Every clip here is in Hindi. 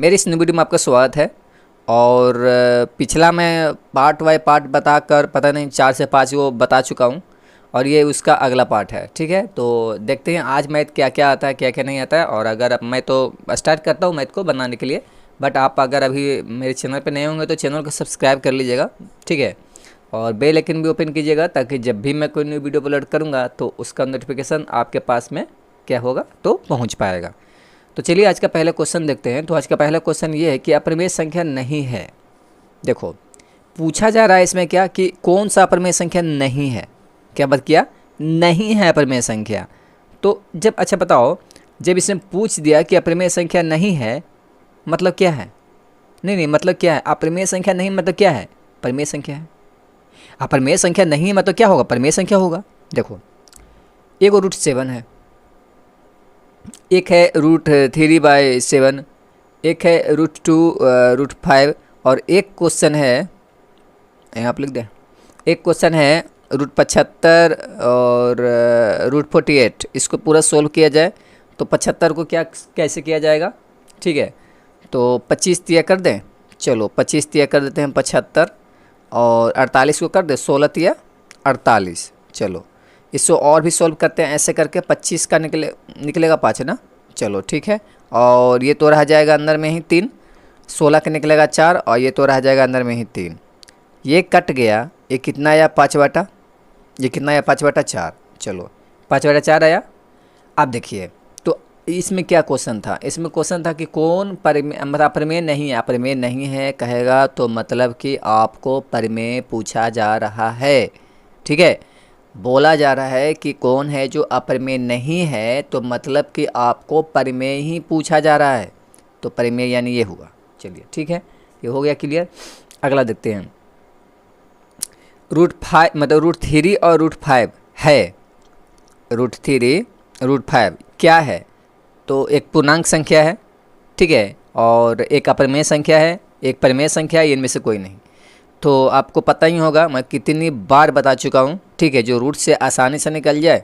मेरे इस वीडियो में आपका स्वागत है। और पिछला मैं पार्ट बाय पार्ट बताकर पता नहीं 4 से 5 वो बता चुका हूँ और ये उसका अगला पार्ट है। ठीक है, तो देखते हैं आज मैथ क्या क्या आता है क्या क्या नहीं आता है। और अगर अब मैं तो स्टार्ट करता हूँ मैथ को बनाने के लिए, बट आप अगर अभी मेरे चैनल पे नए होंगे तो चैनल को सब्सक्राइब कर लीजिएगा। ठीक है, और बेल आइकन भी ओपन कीजिएगा ताकि जब भी मैं कोई न्यू वीडियो अपलोड करूँगा तो उसका नोटिफिकेशन आपके पास में क्या होगा तो पहुँच पाएगा। तो चलिए आज का पहला क्वेश्चन देखते हैं। तो आज का पहला क्वेश्चन ये है कि अपरिमेय संख्या नहीं है। देखो पूछा जा रहा है इसमें क्या कि कौन सा अपरिमेय संख्या नहीं है। क्या बात किया, नहीं है अपरिमेय संख्या। तो जब अच्छा बताओ, जब इसने पूछ दिया कि अपरिमेय संख्या नहीं है मतलब क्या है? नहीं मतलब क्या है? अपरिमेय संख्या नहीं मतलब क्या है? परिमेय संख्या है। अपरिमेय संख्या नहीं मतलब क्या होगा? परिमेय संख्या होगा। देखो एक √7 है, एक है √3/7, एक है √2/5 और एक क्वेश्चन है यहाँ पर लिख दें, एक क्वेश्चन है √75 और √48। इसको पूरा सोल्व किया जाए तो 75 को क्या कैसे किया जाएगा? ठीक है, तो 25 तिया कर दें। चलो 25 तिया कर देते हैं 75 और 48 को कर दें 16 तिया 48। चलो इसको और भी सॉल्व करते हैं ऐसे करके 25 का निकलेगा 5 ना। चलो ठीक है, और ये तो रह जाएगा अंदर में ही 3, 16 का निकलेगा 4 और ये तो रह जाएगा अंदर में ही 3। ये कट गया, ये कितना आया 5 बटा, ये कितना आया 5 बटा 4। चलो 5 बटा 4 आया। अब देखिए तो इसमें क्या क्वेश्चन था? इसमें क्वेश्चन था कि कौन परिमेय, मतलब अपरिमेय नहीं है। अपरिमेय नहीं है कहेगा तो मतलब कि आपको परिमेय पूछा जा रहा है। ठीक है, बोला जा रहा है कि कौन है जो अपरिमेय नहीं है, तो मतलब कि आपको परिमेय ही पूछा जा रहा है। तो परिमेय यानी ये हुआ। चलिए ठीक है, ये हो गया क्लियर। अगला देखते हैं। √5 मतलब √3 और √5 है। √3 √5 क्या है? तो एक पूर्णांक संख्या है, ठीक है, और एक अपरिमेय संख्या है, एक परिमेय संख्या है। इनमें से कोई नहीं। तो आपको पता ही होगा, मैं कितनी बार बता चुका हूँ। ठीक है, जो रूट से आसानी से निकल जाए,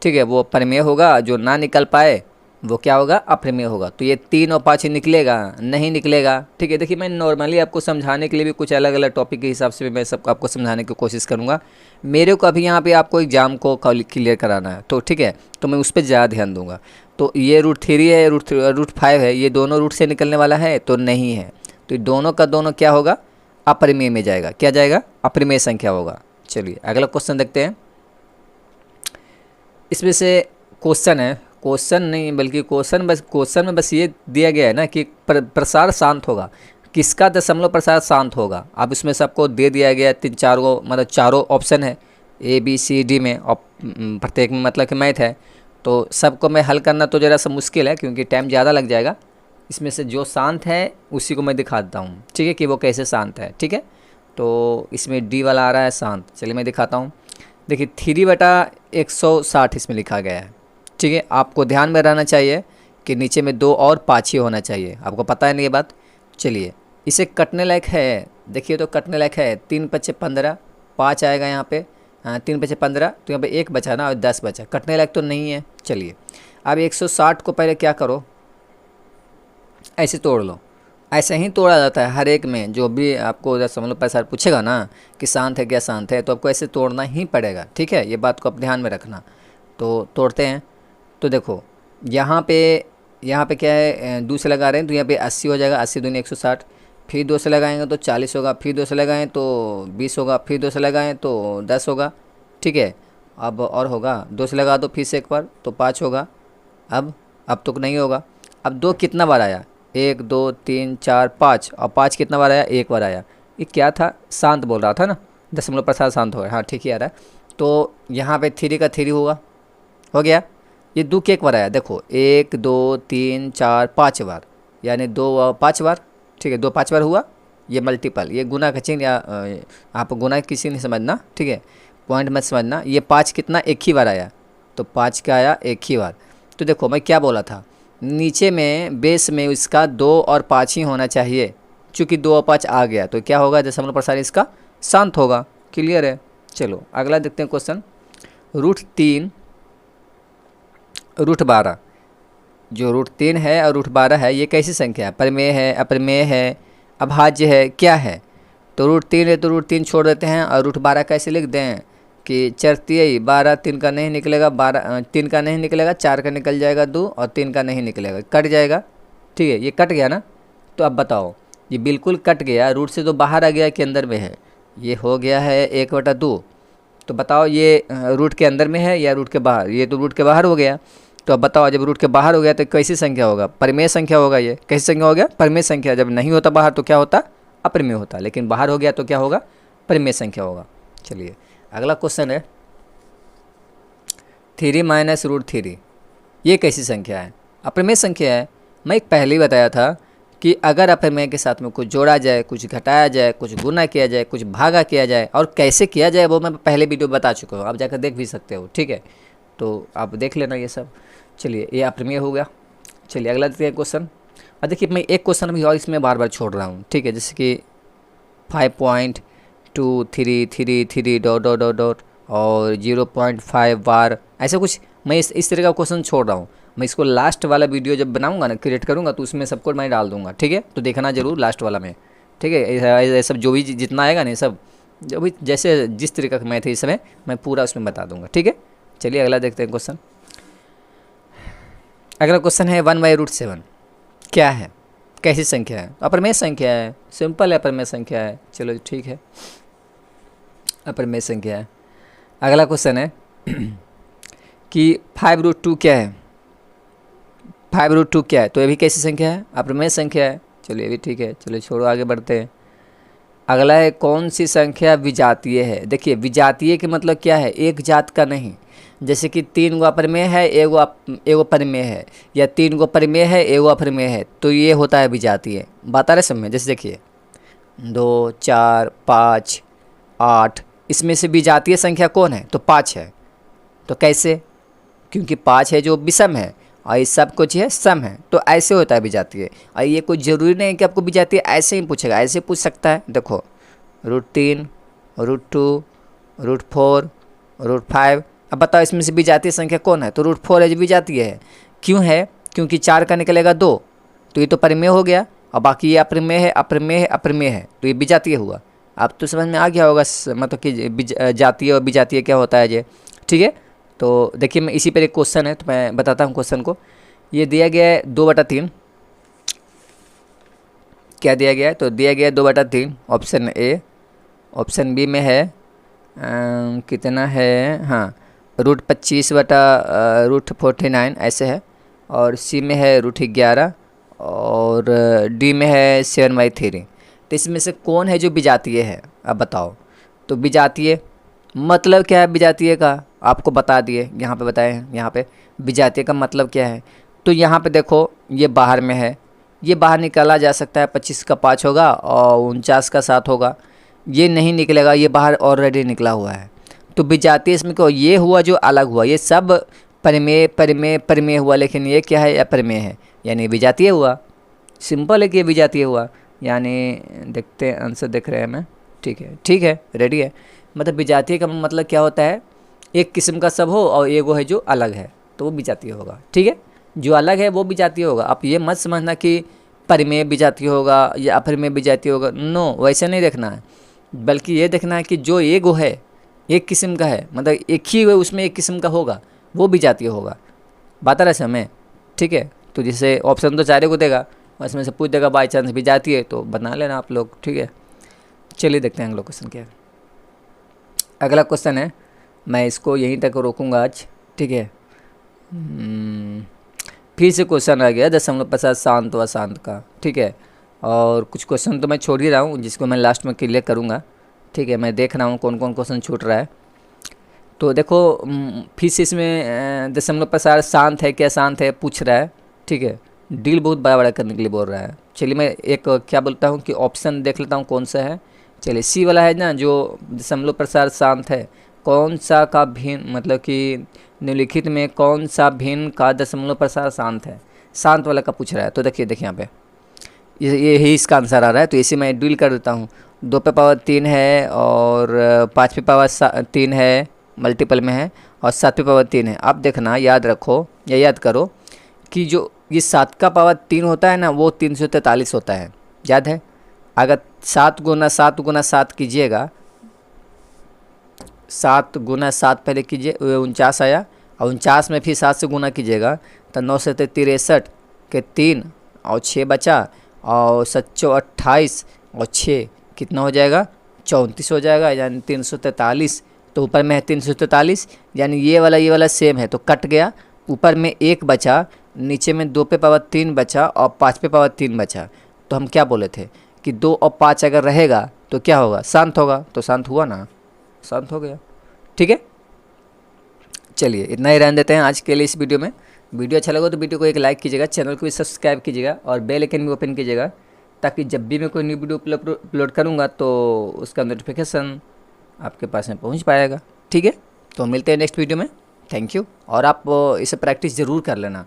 ठीक है, वो परिमेय होगा। जो ना निकल पाए वो क्या होगा? अपरिमेय होगा। तो ये 3 और 5 निकलेगा नहीं निकलेगा। ठीक है, देखिए मैं नॉर्मली आपको समझाने के लिए भी कुछ अलग अलग टॉपिक के हिसाब से भी मैं सबको आपको समझाने की कोशिश करूँगा। मेरे को अभी यहाँ पे आपको एग्जाम को क्लियर कराना है, तो ठीक है, तो मैं उस पर ज़्यादा ध्यान दूँगा। तो ये √3 है, √5 है, ये दोनों रूट से निकलने वाला है तो नहीं है। तो दोनों का दोनों क्या होगा? अपरिमेय में जाएगा। क्या जाएगा? अपरिमेय संख्या होगा। चलिए अगला क्वेश्चन देखते हैं। इसमें से क्वेश्चन है, क्वेश्चन नहीं बल्कि क्वेश्चन में बस ये दिया गया है ना कि प्रसार शांत होगा। किसका दशमलव प्रसार शांत होगा? अब इसमें सबको दे दिया गया 3-4 को, मतलब चारों ऑप्शन है ABCD में, और प्रत्येक में मतलब कि मैथ है। तो सबको मैं हल करना तो ज़रा सा मुश्किल है क्योंकि टाइम ज़्यादा लग जाएगा। इसमें से जो शांत है उसी को मैं दिखा देता हूँ, ठीक है, कि वो कैसे शांत है। ठीक है, तो इसमें D वाला आ रहा है शांत। चलिए मैं दिखाता हूँ। देखिए 3/160 इसमें लिखा गया है। ठीक है, आपको ध्यान में रहना चाहिए कि नीचे में 2 और 5 ही होना चाहिए। आपको पता है ना ये बात। चलिए इसे कटने लायक है, देखिए तो कटने लायक है। 3×5 = 15, 5 आएगा यहाँ पे। 3×5 = 15, तो यहाँ पे 1 बचा ना और 10 बचा। कटने लायक तो नहीं है। चलिए अब 160 को पहले क्या करो, ऐसे तोड़ लो। ऐसे ही तोड़ा जाता है हर एक में। जो भी आपको दशमलव प्रसार पूछेगा ना कि शांत है क्या शांत है, तो आपको ऐसे तोड़ना ही पड़ेगा। ठीक है, ये बात को आप ध्यान में रखना। तो तोड़ते हैं। तो देखो यहाँ पे क्या है, 2 से लगा रहे हैं तो यहाँ पे 80 हो जाएगा। 80 दूनी 160, फिर 2 से लगाएंगे तो 40 होगा, फिर 2 से लगाएं तो 20 होगा, फिर 2 से लगाएं तो 10 होगा। ठीक है, अब और होगा, 2 से लगा दो फिर से एक बार तो 5 होगा। अब तो नहीं होगा। अब 2 कितना बार आया? 1 2 3 4 5, और 5 कितना बार आया? 1 बार आया। ये क्या था? शांत बोल रहा था ना, दशमलव प्रसार शांत हो गया। हाँ ठीक ही आ रहा है। तो यहाँ पे 3 का 3 होगा, हो गया। ये 2 के 1 बार आया। देखो 1 2 3 4 5 बार, यानी 2 और 5 बार। ठीक है, 2 5 बार हुआ। ये मल्टीपल, ये गुना का चिन्ह, या आप गुना किसी नहीं समझना, ठीक है, पॉइंट मत समझना। ये 5 कितना? 1 ही बार आया, तो 5 का आया 1 ही बार। तो देखो मैं क्या बोला था, नीचे में बेस में इसका 2 और 5 ही होना चाहिए। चूँकि 2 और 5 आ गया तो क्या होगा? दशमलव प्रसार इसका शांत होगा। क्लियर है। चलो अगला देखते हैं क्वेश्चन। √3 √12 जो √3 है और √12 है, ये कैसी संख्या है? परिमेय है, अपरिमेय है, अभाज्य है, क्या है? तो √3 है तो √3 छोड़ देते हैं और √12 कैसे लिख दें कि चरतियई 12, 3 का नहीं निकलेगा, 12 3 का नहीं निकलेगा, 4 का निकल जाएगा 2 और 3 का नहीं निकलेगा, कट जाएगा। ठीक है, ये कट गया ना। तो अब बताओ, ये बिल्कुल कट गया, रूट से तो बाहर आ गया कि अंदर में है? ये हो गया है 1/2। तो बताओ ये रूट के अंदर में है या रूट के बाहर? ये तो रूट के बाहर हो गया। तो अब बताओ, जब रूट के बाहर हो गया तो कैसी संख्या होगा? परिमेय संख्या होगा। ये कैसी संख्या हो गया? परिमेय संख्या। जब नहीं होता बाहर तो क्या होता? अपरिमेय होता। लेकिन बाहर हो गया तो क्या होगा? परिमेय संख्या होगा। चलिए अगला क्वेश्चन है 3 - √3। ये कैसी संख्या है? अपरिमेय संख्या है। मैं एक पहले ही बताया था कि अगर अपरिमेय के साथ में कुछ जोड़ा जाए, कुछ घटाया जाए, कुछ गुना किया जाए, कुछ भागा किया जाए, और कैसे किया जाए वो मैं पहले वीडियो बता चुका हूँ, आप जाकर देख भी सकते हो। ठीक है, तो आप देख लेना ये सब। चलिए ये अपरिमेय हो गया। चलिए अगला देखते हैं क्वेश्चन। और देखिए मैं एक क्वेश्चन भी और इसमें बार बार छोड़ रहा हूँ। ठीक है, जैसे कि 5.233 ... और 0.5 बार, ऐसा कुछ मैं इस तरह का क्वेश्चन छोड़ रहा हूँ। मैं इसको लास्ट वाला वीडियो जब बनाऊंगा ना, क्रिएट करूँगा, तो उसमें सबको मैं डाल दूंगा। ठीक है, तो देखना जरूर लास्ट वाला में। ठीक है, ये सब जो भी जितना आएगा ना, सब जो भी जैसे जिस तरीके का मैथ है इस समय मैं पूरा उसमें बता दूंगा। ठीक है, चलिए अगला देखते हैं क्वेश्चन। अगला क्वेश्चन है 1/√7 क्या है? कैसी संख्या है? अपरिमेय संख्या है, सिंपल है, अपरिमेय संख्या है। चलो ठीक है, अपरिमेय संख्या है। अगला क्वेश्चन है कि 5√2 क्या है? 5√2 क्या है? तो ये भी कैसी संख्या है? अपरिमेय संख्या है। चलिए ये भी ठीक है, चलिए छोड़ो, आगे बढ़ते हैं। अगला है कौन सी संख्या विजातीय है? देखिए विजातीय के मतलब क्या है? एक जात का नहीं। जैसे कि 3 गो अपरिमेय है, एगो परिमेय है, या 3 गो परिमेय है, एगो अपरिमेय है, तो ये होता है विजातीय। बात आ रहा है समझ में? जैसे देखिए 2, 4, 5, 8, इसमें से विजातीय संख्या कौन है? तो 5 है। तो कैसे? क्योंकि 5 है जो विषम है और ये सब कुछ है सम है, तो ऐसे होता है विजातीय। और ये कोई ज़रूरी नहीं है कि आपको विजातीय ऐसे ही पूछेगा, ऐसे पूछ सकता है। देखो √3, √2, √4, √5। अब बताओ इसमें से विजातीय संख्या कौन है? तो √4 है जो विजातीय है। क्यों है? क्योंकि 4 का निकलेगा 2, तो ये तो परिमेय हो गया। और बाकी ये अपरिमेय है, अपरिमेय है, अपरिमेय है, तो ये विजातीय हुआ। आप तो समझ में आ गया होगा मतलब कि जातीय और विजातीय क्या होता है ये। ठीक है, तो देखिए मैं इसी पर एक क्वेश्चन है तो मैं बताता हूँ क्वेश्चन को। ये दिया गया है 2/3। क्या दिया गया है? तो दिया गया है 2/3 ऑप्शन ए। ऑप्शन बी में है कितना है, हाँ √25 / √49 ऐसे है। और सी में है √11 और डी में है 7/3। तो इसमें से कौन है जो विजातीय है? अब बताओ। तो विजातीय मतलब क्या है? विजातीय का आपको बता दिए, यहाँ पे बताए हैं। यहाँ पे विजातीय का मतलब क्या है? तो यहाँ पे देखो ये बाहर में है, ये बाहर निकाला जा सकता है। 25 का 5 होगा और 49 का 7 होगा। ये नहीं निकलेगा, ये बाहर ऑलरेडी निकला हुआ है। तो विजातीय इसमें क्यों? ये हुआ जो अलग हुआ, ये सब परिमेय परिमेय परिमेय हुआ, लेकिन ये क्या है? अपरिमेय है, यानी विजातीय हुआ। सिंपल है कि ये विजातीय हुआ। यानी देखते हैं आंसर देख रहे हैं हमें। ठीक है, ठीक है, रेडी है। मतलब विजातीय का मतलब क्या होता है? एक किस्म का सब हो और एगो है जो अलग है, तो वो विजातीय होगा। ठीक है, जो अलग है वो विजातीय होगा। आप ये मत समझना कि परिमेय विजातीय होगा या अपरिमेय विजातीय होगा। नो, वैसे नहीं देखना है, बल्कि ये देखना है कि जो एगो है एक किस्म का है, मतलब एक ही उसमें एक किस्म का होगा, वो विजातीय होगा। बात आ रहा है हमें? ठीक है, तो जैसे ऑप्शन तो 4 को देगा, उसमें से पूछ देगा बाई चांस विजातीय है, तो बना लेना आप लोग। ठीक है, चलिए देखते हैं अगला क्वेश्चन क्या है। अगला क्वेश्चन है, मैं इसको यहीं तक रोकूंगा आज। ठीक है, फिर से क्वेश्चन आ गया 0.50 शांत व शांत का। ठीक है, और कुछ क्वेश्चन तो मैं छोड़ ही रहा हूँ, जिसको मैं लास्ट में क्लियर करूँगा। ठीक है, मैं देख रहा हूँ कौन कौन क्वेश्चन छूट रहा है। तो देखो फिर से इसमें 0.50 शांत है क्या शांत है पूछ रहा है। ठीक है, डील बहुत बड़ा बड़ा करने के लिए बोल रहा है। चलिए मैं एक क्या बोलता हूँ कि ऑप्शन देख लेता हूँ कौन सा है। चलिए सी वाला है ना, जो 0.50 शांत है, कौन सा का भिन्न, मतलब कि निम्नलिखित में कौन सा भिन्न का 0.50 शांत है? शांत वाला का पूछ रहा है। तो देखिए यहाँ पे ये ही इसका आंसर आ रहा है। तो इसे मैं डील कर देता हूँ। 2 पे पावर 3 है और 5 पे पावर 3 है, मल्टीपल में है, और 7 पे पावर 3 है। अब देखना, याद रखो या याद करो कि जो ये 7 का पावर 3 होता है ना, वो 343 होता है, याद है। अगर 7 गुना 7 गुना 7 कीजिएगा, 7 गुना 7 पहले कीजिए, 49 आया, और 49 में फिर 7 से गुना कीजिएगा तो 9 से 63 के 3 और 6 बचा, और 7 28 और 6 कितना हो जाएगा, 34 हो जाएगा, यानी 343। तो ऊपर में है 343, यानी ये वाला सेम है, तो कट गया। ऊपर में 1 बचा, नीचे में 2 पे पावर 3 बचा और 5 पे पावर 3 बचा। तो हम क्या बोले थे कि 2 और 5 अगर रहेगा तो क्या होगा, शांत होगा। तो शांत हुआ ना, शांत हो गया। ठीक है, चलिए इतना ही रहने देते हैं आज के लिए इस वीडियो में। वीडियो अच्छा लगा तो वीडियो को एक लाइक कीजिएगा, चैनल को भी सब्सक्राइब कीजिएगा और बेल आइकन भी ओपन कीजिएगा, ताकि जब भी मैं कोई न्यू वीडियो अपलोड करूँगा तो उसका नोटिफिकेशन आपके पास में पहुँच पाएगा। ठीक है, तो मिलते हैं नेक्स्ट वीडियो में। Thank you. और आप इसे प्रैक्टिस ज़रूर कर लेना।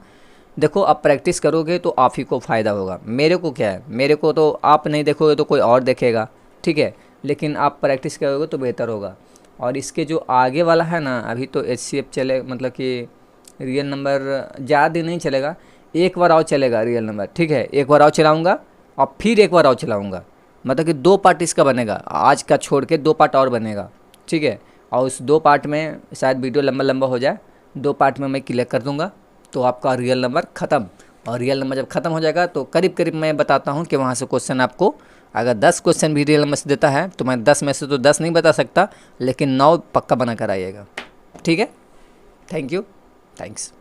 देखो, आप प्रैक्टिस करोगे तो आप ही को फ़ायदा होगा। मेरे को क्या है, मेरे को तो आप नहीं देखोगे तो कोई और देखेगा, ठीक है, लेकिन आप प्रैक्टिस करोगे तो बेहतर होगा। और इसके जो आगे वाला है ना, अभी तो HCF चले, मतलब कि रियल नंबर ज़्यादा दिन नहीं चलेगा, एक बार और चलेगा रियल नंबर, ठीक है। एक बार और चलाऊँगा और फिर एक बार और चलाऊँगा, मतलब कि 2 पार्ट इसका बनेगा, आज का छोड़ के 2 पार्ट और बनेगा, ठीक है। और उस 2 पार्ट में शायद वीडियो लंबा हो जाए, 2 पार्ट में मैं क्लियर कर दूँगा, तो आपका रियल नंबर ख़त्म। और रियल नंबर जब ख़त्म हो जाएगा तो करीब मैं बताता हूँ कि वहाँ से क्वेश्चन आपको, अगर 10 क्वेश्चन भी रियल नंबर से देता है तो मैं 10 में से तो 10 नहीं बता सकता, लेकिन 9 पक्का बना कर आइएगा। ठीक है, थैंक यू, थैंक्स।